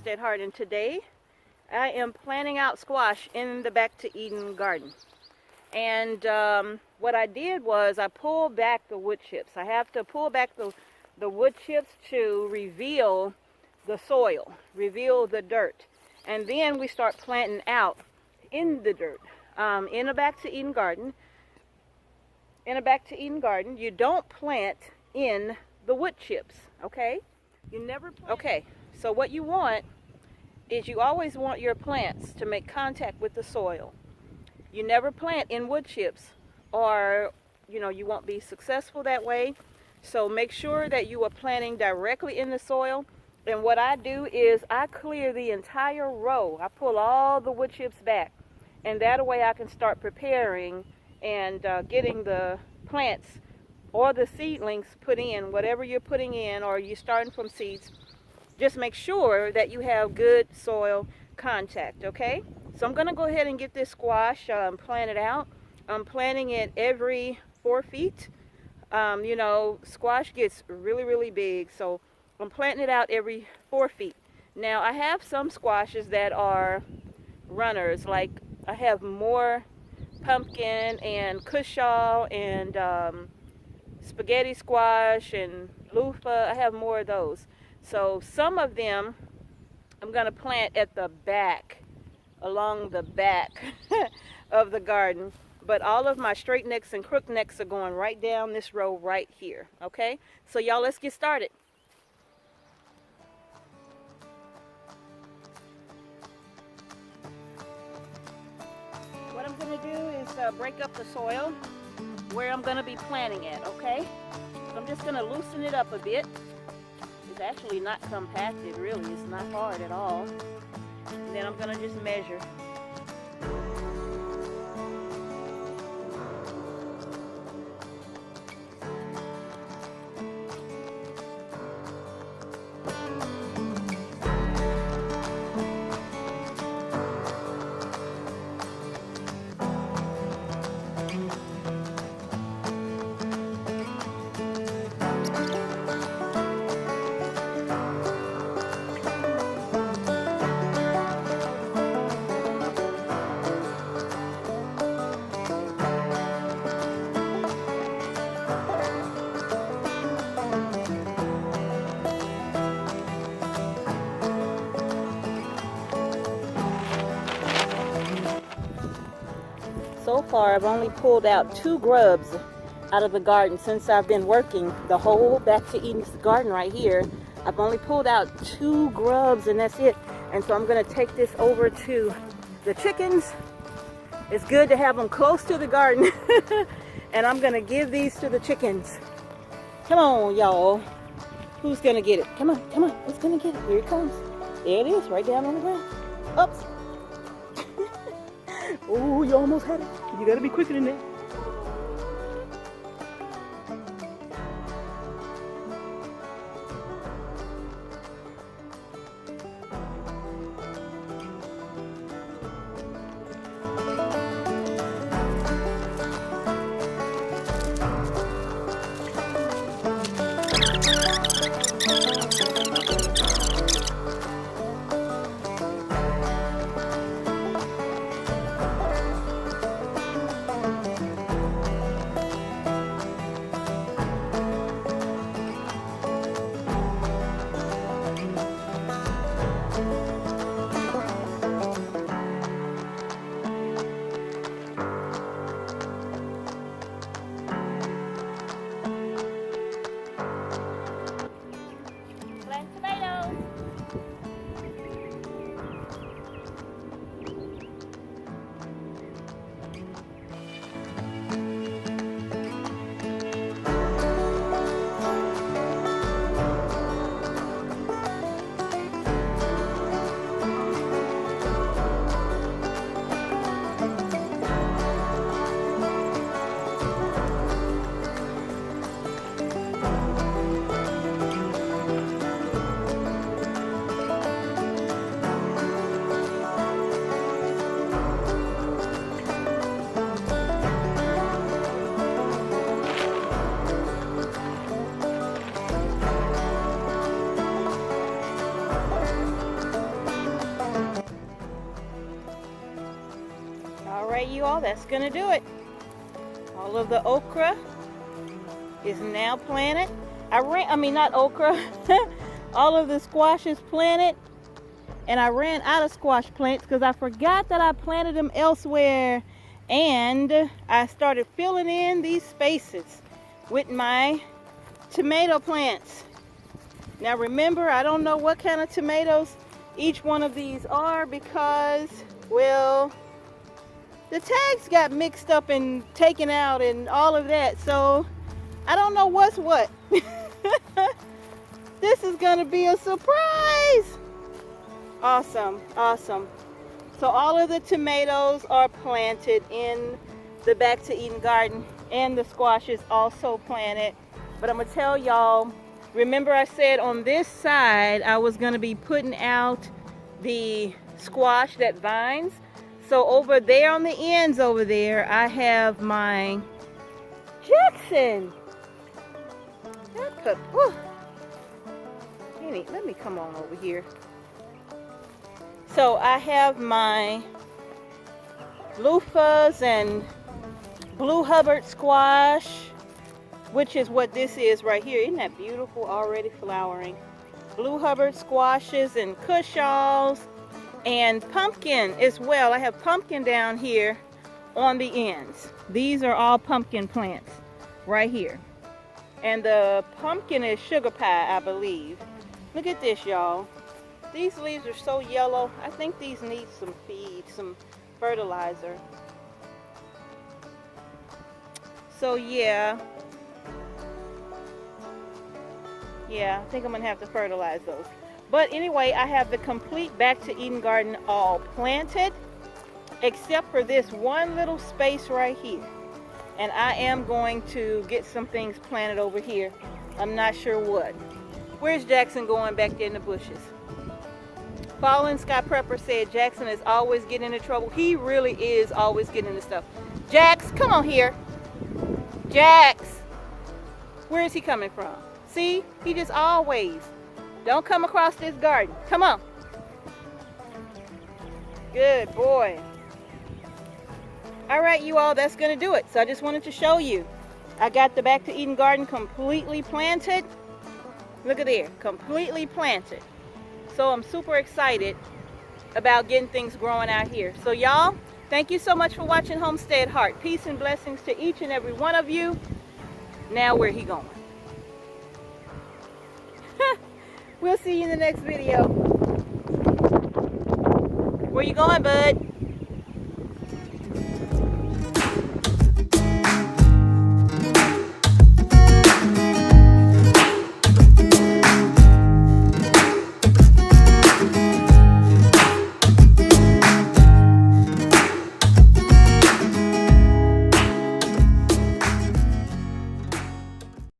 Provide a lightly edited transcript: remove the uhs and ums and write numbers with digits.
at heart, and today I am planting out squash in the Back to Eden garden. And what I did was I pulled back the wood chips. I have to pull back the wood chips to reveal the soil, reveal the dirt. And then we start planting out in the dirt. In a Back to Eden garden, you don't plant in the wood chips, okay? You never plant. Okay, so what you want is you always want your plants to make contact with the soil. You never plant in wood chips, or you won't be successful that way. So make sure that you are planting directly in the soil. And what I do is I clear the entire row. I pull all the wood chips back, and that way I can start preparing and getting the plants or the seedlings put in, whatever you're putting in, or you're starting from seeds. Just make sure that you have good soil contact, okay? So I'm going to go ahead and get this squash planted out. I'm planting it every 4 feet. Squash gets really, really big, so I'm planting it out every 4 feet. Now, I have some squashes that are runners, like I have more pumpkin and cushaw and spaghetti squash and loofah. I have more of those. So some of them I'm going to plant at the back, along the back of the garden. But all of my straight necks and crook necks are going right down this row right here. Okay? So y'all, let's get started. What I'm going to do is break up the soil where I'm going to be planting it, okay? So I'm just going to loosen it up a bit. It's actually not compacted, really. It's not hard at all. And then I'm going to just measure. So far, I've only pulled out 2 grubs out of the garden since I've been working the whole Back to Eden's garden right here. I've only pulled out 2 grubs, and that's it. And so I'm going to take this over to the chickens. It's good to have them close to the garden. And I'm going to give these to the chickens. Come on, y'all. Who's going to get it? Come on, come on. Who's going to get it? Here it comes. There it is, right down on the ground. Oops. Oh, you almost had it. You gotta be quicker than that. Alright, you all, that's gonna do it. All of the okra is now planted. Not okra. All of the squash is planted. And I ran out of squash plants because I forgot that I planted them elsewhere. And I started filling in these spaces with my tomato plants. Now remember, I don't know what kind of tomatoes each one of these are because, well, the tags got mixed up and taken out and all of that. So I don't know what's what. This is gonna be a surprise. Awesome, awesome. So all of the tomatoes are planted in the Back to Eden garden, and the squash is also planted. But I'm gonna tell y'all, remember I said on this side I was gonna be putting out the squash that vines. So over there on the ends over there, I have my Jackson. Let me come on over here. So I have my loofahs and blue Hubbard squash, which is what this is right here. Isn't that beautiful? Already flowering. Blue Hubbard squashes and cushaws and pumpkin as well. I have pumpkin down here on the ends. These are all pumpkin plants right here. And the pumpkin is sugar pie, I believe. Look at this, y'all. These leaves are so yellow. I think these need some feed, some fertilizer. So yeah, I think I'm gonna have to fertilize those. But anyway, I have the complete Back to Eden garden all planted, except for this one little space right here. And I am going to get some things planted over here. I'm not sure what. Where's Jackson going back there in the bushes? Fallen Sky Prepper said Jackson is always getting into trouble. He really is always getting into stuff. Jax, come on here. Jax. Where is he coming from? See? He just always. Don't come across this garden. Come on. Good boy. All right, you all, that's going to do it. So I just wanted to show you. I got the Back to Eden garden completely planted. Look at there. Completely planted. So I'm super excited about getting things growing out here. So y'all, thank you so much for watching Homestead Heart. Peace and blessings to each and every one of you. Now where he going? We'll see you in the next video. Where you going, bud?